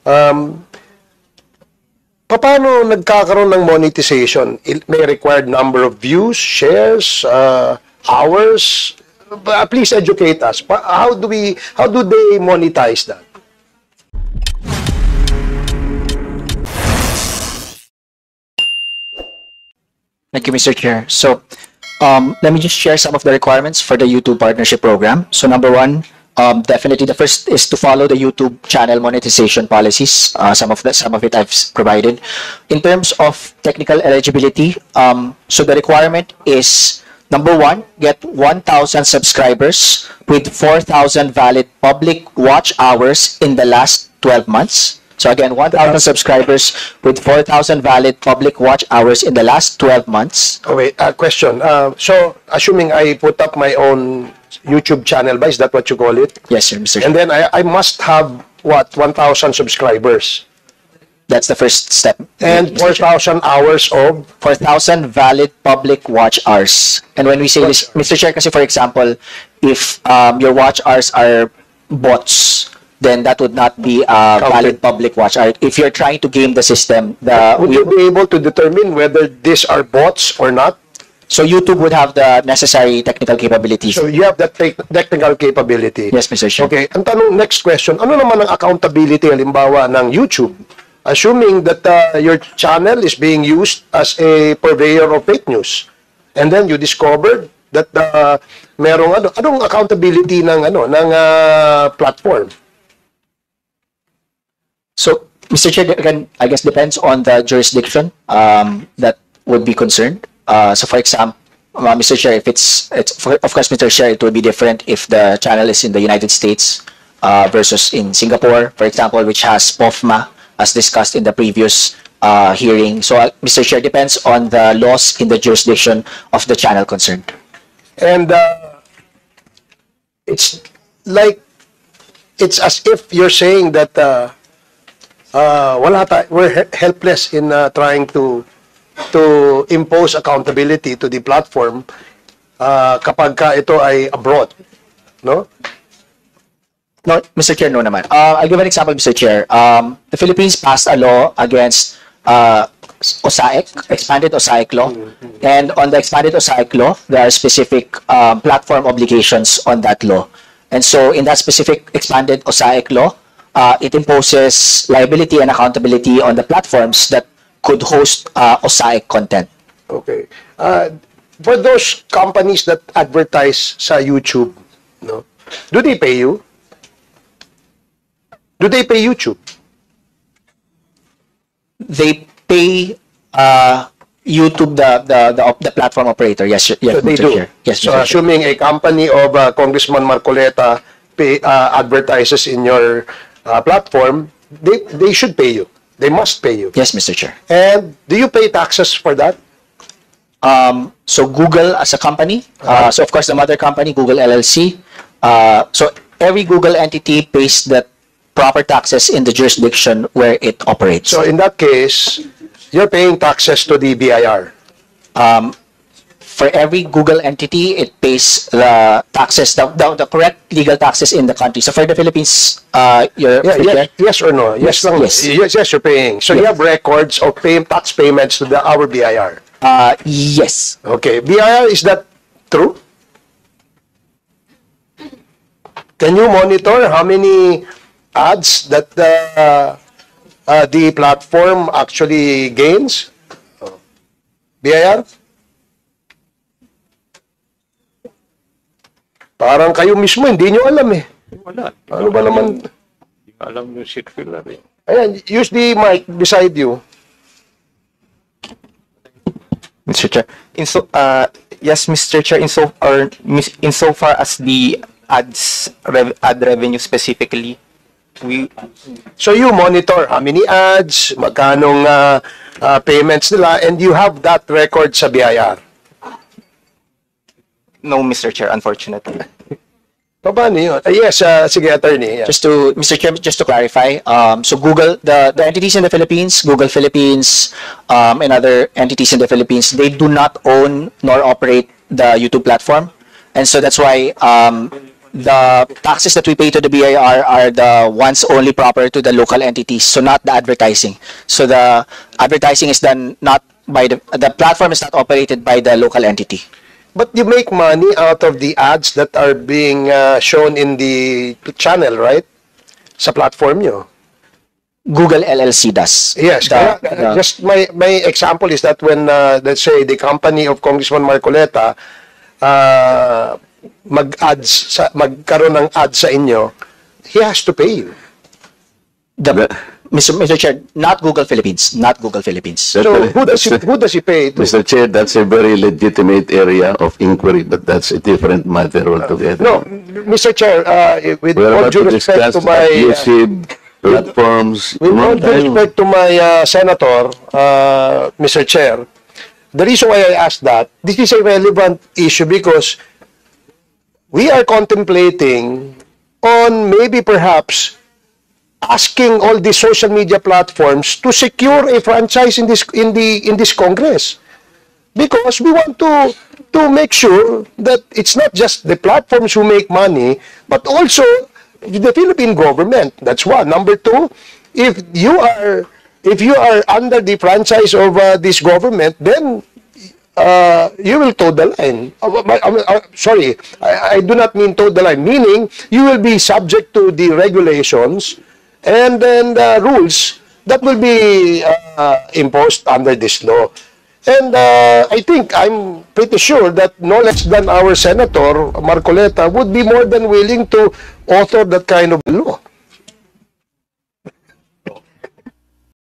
Um, Paano nagkakaroon ng monetization? May required number of views, shares, hours? Please educate us. How do they monetize that? Thank you, Mr. Chair. So, let me just share some of the requirements for the YouTube Partnership Program. So, number one, definitely the first is to follow the YouTube channel monetization policies. Some of it I've provided. In terms of technical eligibility, so the requirement is, number one, get 1,000 subscribers with 4,000 valid public watch hours in the last 12 months. So again, 1,000 subscribers with 4,000 valid public watch hours in the last 12 months. Oh, wait, question. So, assuming I put up my own YouTube channel, is that what you call it? Yes, sir, Mr. Chair. And then I must have, what, 1,000 subscribers? That's the first step. And 4,000 hours of? 4,000 valid public watch hours. And when we say this, Mr. Chair, kasi for example, if your watch hours are bots, then that would not be a valid public watch hour. If you're trying to game the system, would you be able to determine whether these are bots or not? So YouTube would have the necessary technical capabilities. So you have that technical capability? Yes, Mr. Chair. Okay. Ang tanong, next question, ano naman ang accountability, halimbawa, ng YouTube? Assuming that your channel is being used as a purveyor of fake news, and then you discovered that merong anong accountability ng platform? So, Mr. Chair, again, I guess depends on the jurisdiction that would be concerned. So, for example, Mr. Chair, if of course, Mr. Chair, it would be different if the channel is in the United States versus in Singapore, for example, which has POFMA, as discussed in the previous hearing. So, Mr. Chair, depends on the laws in the jurisdiction of the channel concerned. And it's as if you're saying that we're helpless in trying to impose accountability to the platform kapag ka ito ay abroad, no? No, Mr. Chair, no naman. I'll give an example, Mr. Chair. The Philippines passed a law against OSAIC, expanded OSAIC law. And on the expanded OSAIC law, there are specific platform obligations on that law. And so in that specific expanded OSAIC law, it imposes liability and accountability on the platforms that could host OSAIC content. Okay. For those companies that advertise sa YouTube, no, do they pay you? Do they pay YouTube? They pay YouTube, the platform operator. Yes, yes, so they do. Chair. Yes, so assuming a company of Congressman Marcoleta advertises in your platform, they should pay you. They must pay you. Yes, Mr. Chair. And do you pay taxes for that? So Google as a company, so of course the mother company, Google LLC. So every Google entity pays the proper taxes in the jurisdiction where it operates. So in that case, you're paying taxes to the BIR. For every Google entity, it pays the taxes, the correct legal taxes in the country. So for the Philippines, yes or no? Yes, yes, you're paying. So yes. You have records of tax payments to our BIR. Yes. Okay. BIR, is that true? Can you monitor how many ads that the platform actually gains? BIR? Parang kayo mismo, hindi nyo alam eh. Wala. Ano ba naman? Hindi ko alam yung circular eh. Ayan, use the mic beside you. Mr. Chair, yes, Mr. Chair, insofar as the ad revenue specifically, So you monitor how many ads, magkanong payments nila, and you have that record sa BIR. no, Mr. Chair, unfortunately. Paano yun? Yes, sige, attorney. Yeah. Just to, Mr. Chairman, just to clarify, so Google, the entities in the Philippines, Google Philippines, and other entities in the Philippines, they do not own nor operate the YouTube platform. And so that's why the taxes that we pay to the BIR are the ones only proper to the local entities, so not the advertising. So the advertising is done not by the platform is not operated by the local entity. But you make money out of the ads that are being shown in the channel, right? Sa platform nyo. Google LLC does. Yes. Just my example is that when, let's say, the company of Congressman Marcoleta magkaroon ng ads sa inyo, he has to pay you. Mr. Chair, not Google Philippines. Not Google Philippines. So who does he pay to? Mr. Chair, that's a very legitimate area of inquiry, but that's a different matter altogether. No, Mr. Chair, with We're all about due to respect discuss to my abusive platforms. with all due respect to my senator, Mr. Chair, the reason why I asked that, this is a relevant issue because we are contemplating on maybe perhaps asking all these social media platforms to secure a franchise in this Congress, because we want to make sure that it's not just the platforms who make money, but also the Philippine government. That's one. Number two, if you are under the franchise of this government, then you will toe the line. Sorry, I do not mean toe the line, meaning you will be subject to the regulations and then the rules that will be imposed under this law. And I think, I'm pretty sure that no less than our Senator Marcoleta would be more than willing to author that kind of law.